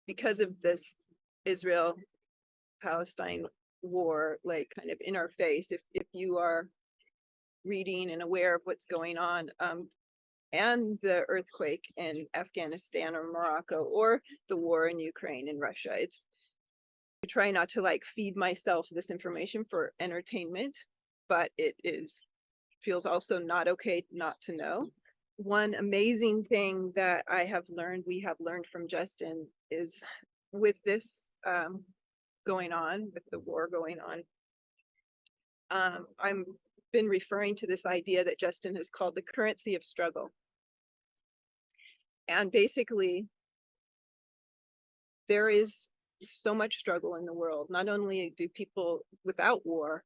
because of this Israel-Palestine war, like kind of in our face, if you are reading and aware of what's going on, and the earthquake in Afghanistan or Morocco, or the war in Ukraine and Russia. It's I try not to like feed myself this information for entertainment, but it is feels also not okay not to know. One amazing thing that we have learned from Justin is with this going on, with the war going on, I'm been referring to this idea that Justin has called the currency of struggle. And basically, there is so much struggle in the world. Not only do people without war,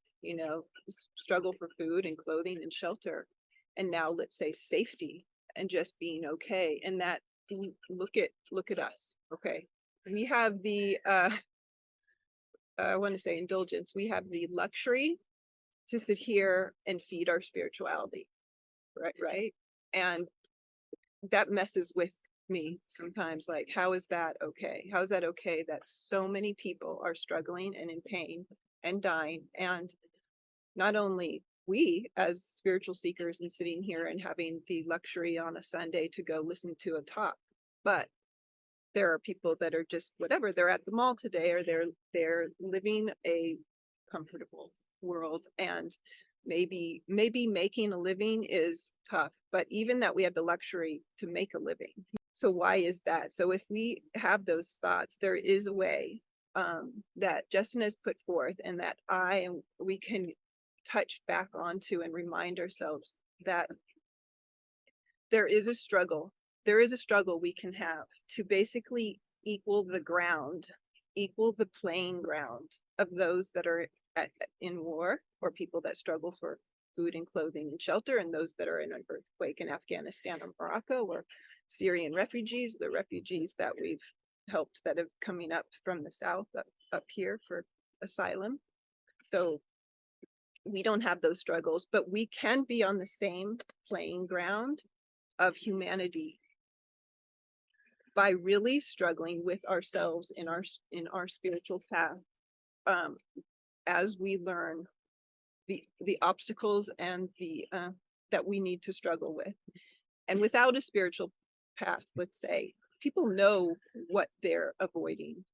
struggle for food and clothing and shelter, and now let's say safety and just being okay. And that look at us. Okay. We have the I want to say indulgence. We have the luxury to sit here and feed our spirituality. Right. And that messes with me sometimes. Like, how is that okay? How is that okay that so many people are struggling and in pain and dying? And not only we as spiritual seekers and sitting here and having the luxury on a Sunday to go listen to a talk, but there are people that are just whatever, they're at the mall today, or they're living a comfortable world, and maybe making a living is tough, but even that we have the luxury to make a living. So why is that? So if we have those thoughts, there is a way that Justin has put forth, and that we can touch back onto and remind ourselves that there is a struggle we can have to basically equal the playing ground of those that are in war, or people that struggle for food and clothing and shelter, and those that are in an earthquake in Afghanistan or Morocco, or Syrian refugees, the refugees that we've helped that have coming up from the south up here for asylum. So we don't have those struggles, but we can be on the same playing ground of humanity by really struggling with ourselves in our spiritual path, as we learn the obstacles and the that we need to struggle with. And without a spiritual path, let's say, people know what they're avoiding,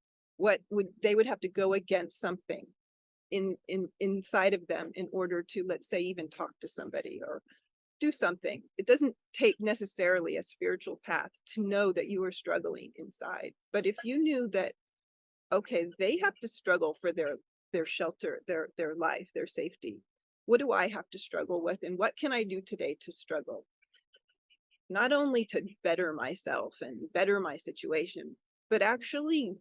they would have to go against something inside of them in order to, let's say, even talk to somebody or do something. It doesn't take necessarily a spiritual path to know that you are struggling inside. But if you knew that, okay, they have to struggle for their shelter, their life, their safety, what do I have to struggle with, and what can I do today to struggle? Not only to better myself and better my situation, but actually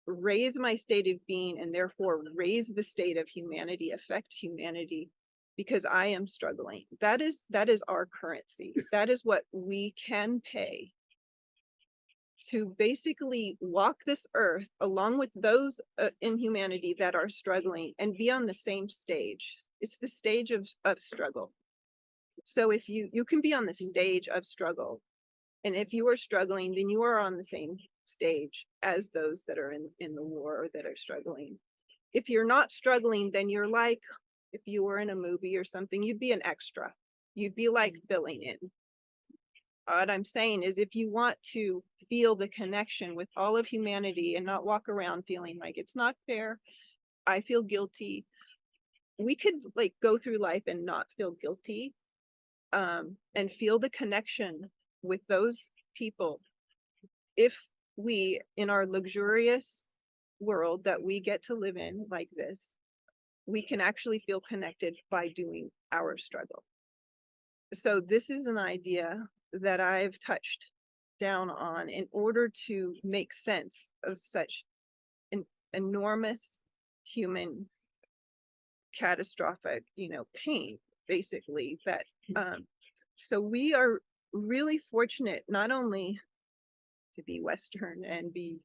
raise my state of being, and therefore raise the state of humanity, affect humanity, because I am struggling. That is our currency. That is what we can pay to basically walk this earth along with those in humanity that are struggling, and be on the same stage. It's the stage of struggle. So if you can be on the stage of struggle, and if you are struggling, then you are on the same stage as those that are in the war or that are struggling. If you're not struggling, then you're like, if you were in a movie or something, you'd be an extra. You'd be like filling in. What I'm saying is, if you want to feel the connection with all of humanity and not walk around feeling like it's not fair, I feel guilty, we could like go through life and not feel guilty, and feel the connection with those people. If we, in our luxurious world that we get to live in like this, we can actually feel connected by doing our struggle. So this is an idea that I've touched down on in order to make sense of such an enormous human catastrophic, pain, basically, that so we are really fortunate not only to be Western and be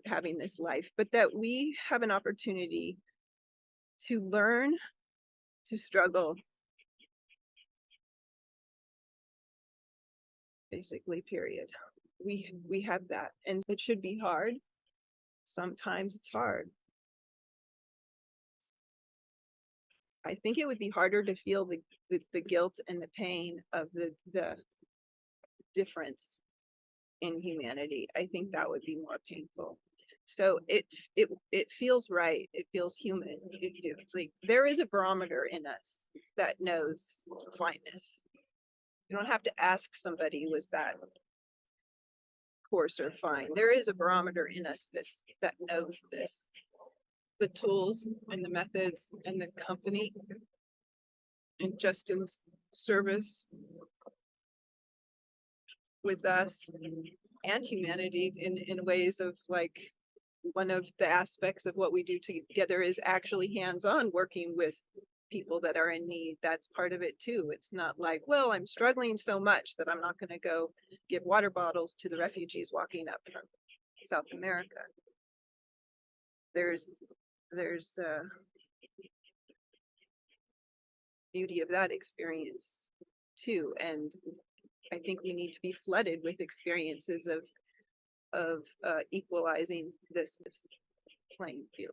having this life, but that we have an opportunity to learn to struggle, basically, period. We have that, and it should be hard, sometimes it's hard. I think it would be harder to feel the guilt and the pain of the difference in humanity. I think that would be more painful. So it feels right. It feels human. It's like there is a barometer in us that knows fineness. You don't have to ask somebody, was that coarse or fine? There is a barometer in us that knows this. The tools and the methods and the company and Justin's service with us and humanity in ways of like, one of the aspects of what we do together is actually hands-on working with people that are in need. That's part of it too. It's not like, well, I'm struggling so much that I'm not going to go give water bottles to the refugees walking up from South America. There's beauty of that experience too. And I think we need to be flooded with experiences of equalizing this playing field.